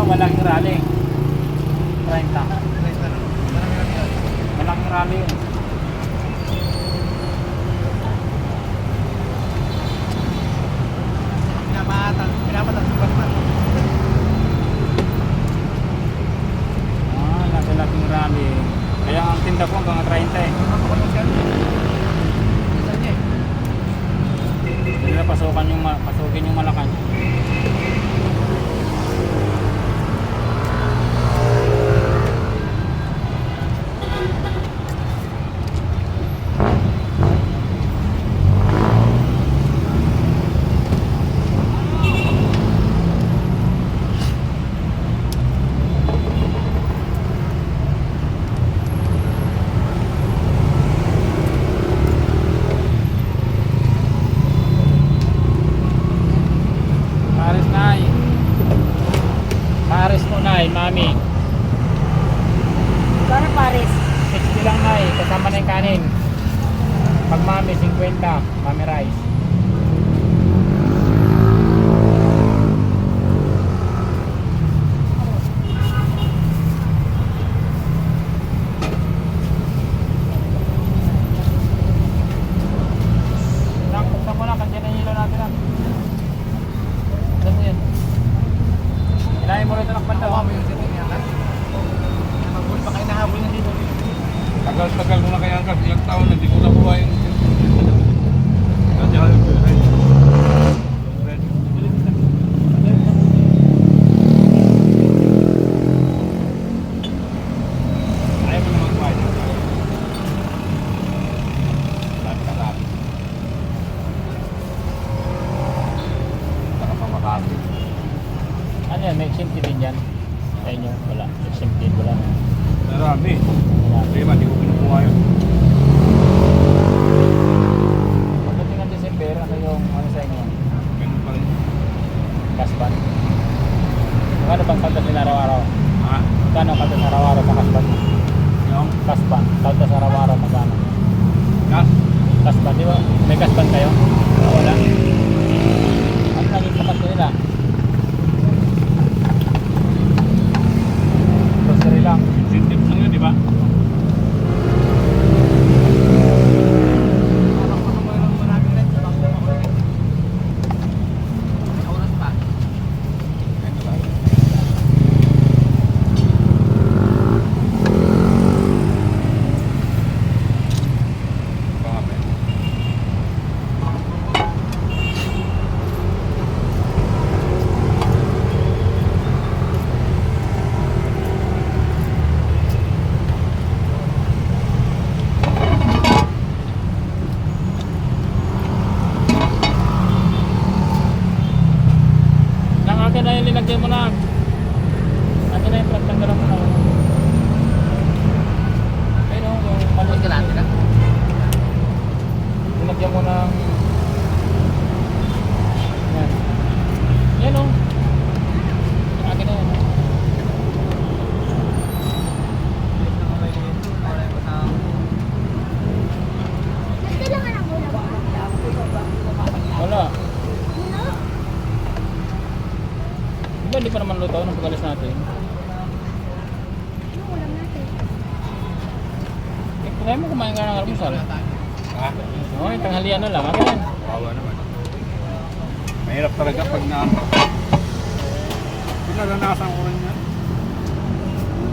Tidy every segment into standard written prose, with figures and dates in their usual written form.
malaking rally. 30. Malaking rally yun. Pinapatasukan pa. Laki-laking rally. Kaya ang tinda ko hanggang 30 eh. Hindi na pasukin yung Malacan. Paris po Nay, Mami. Para Paris. 60 lang Nay, kasama na yung kanin. Pag Mami, 50. Mami rice. Buksan mo na, kandiyan na yung hilo natin lang. Saan mo yan? Ilahin mo rin ito nakpan daw. Tama mo yung sitting yan. Magbul pa kayo nahabol na dito. Tagal-tagal mo na kaya angkas. Ilang taon na, hindi ko nakuha yung... Ayaw mo na magkuha ito. Lahat. Saka pa makapit. Ano yan? May exempted din yan? Sa inyo? Wala. Exempted wala. Marami. Wala. Hindi ba, hindi ko kinukuha yun. Pagdating ng December, ano yung ano sa inyo? Ganun pa rin. Kasban. Magkano bang kaldas nila araw-araw? Ha? Magkano kaldas araw-araw sa kasban? Yung? Kasban. Kaldas araw-araw magkano? Gas? Kasban, di ba? May kasban kayo? Wala. Ano naging kapatid nila? Grocery lang. Incentive lang yun, di ba? Parang kung mayroon maraming red, sabang kumakulit. May oras pa. Pakapit. Nang akin na yung linagyan mo na. Akin na yung plat, tanggalan mo na. Pero yung maliit Ka natin ah. linagyan mo ng... Yan. Yan o. Akin na yan. Kailangan ang ulam. Wala. No? Di ba hindi pa naman luto ng pagalis natin? Ano ulam natin? Kaya mo kumain ka ng almusal. Ha? Okay, tanghalian na lang. Akin yan. Kawawa naman. Mahirap talaga pag pinaranasan ko rin yan.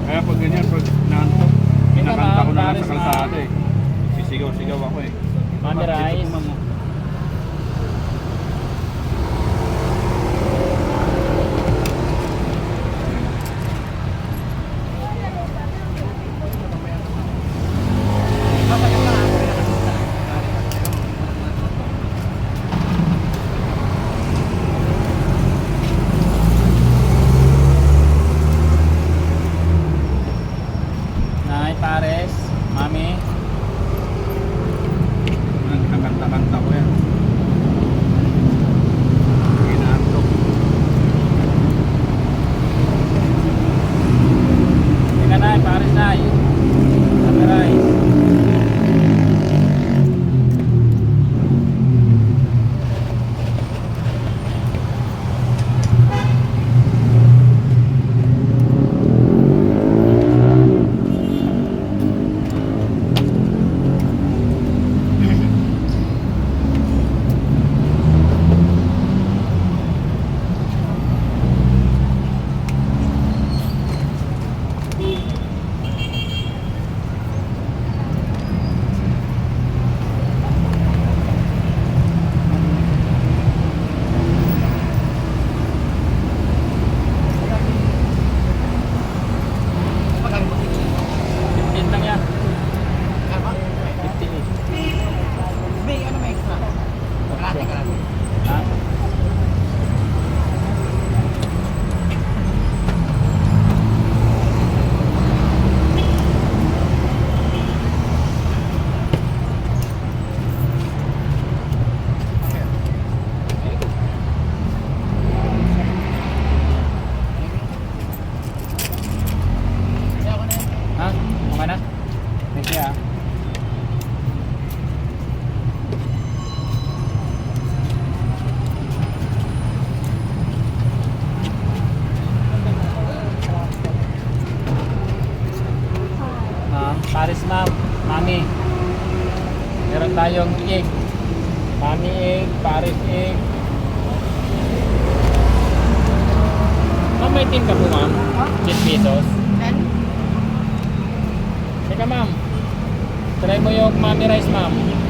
Kaya pag ganyan, pag naantok, kinakanta ko na lang sa kalsada eh. Sisigaw-sigaw ako eh. Mami rice. Ito, mo. Nay, Pares, Mami. Kinakanta-kanta egg. Mami egg, Paris egg. Ma'am, may tin ka po ma'am? 10 pesos. Ano? Teka ma'am. Try mo yung mami rice ma'am.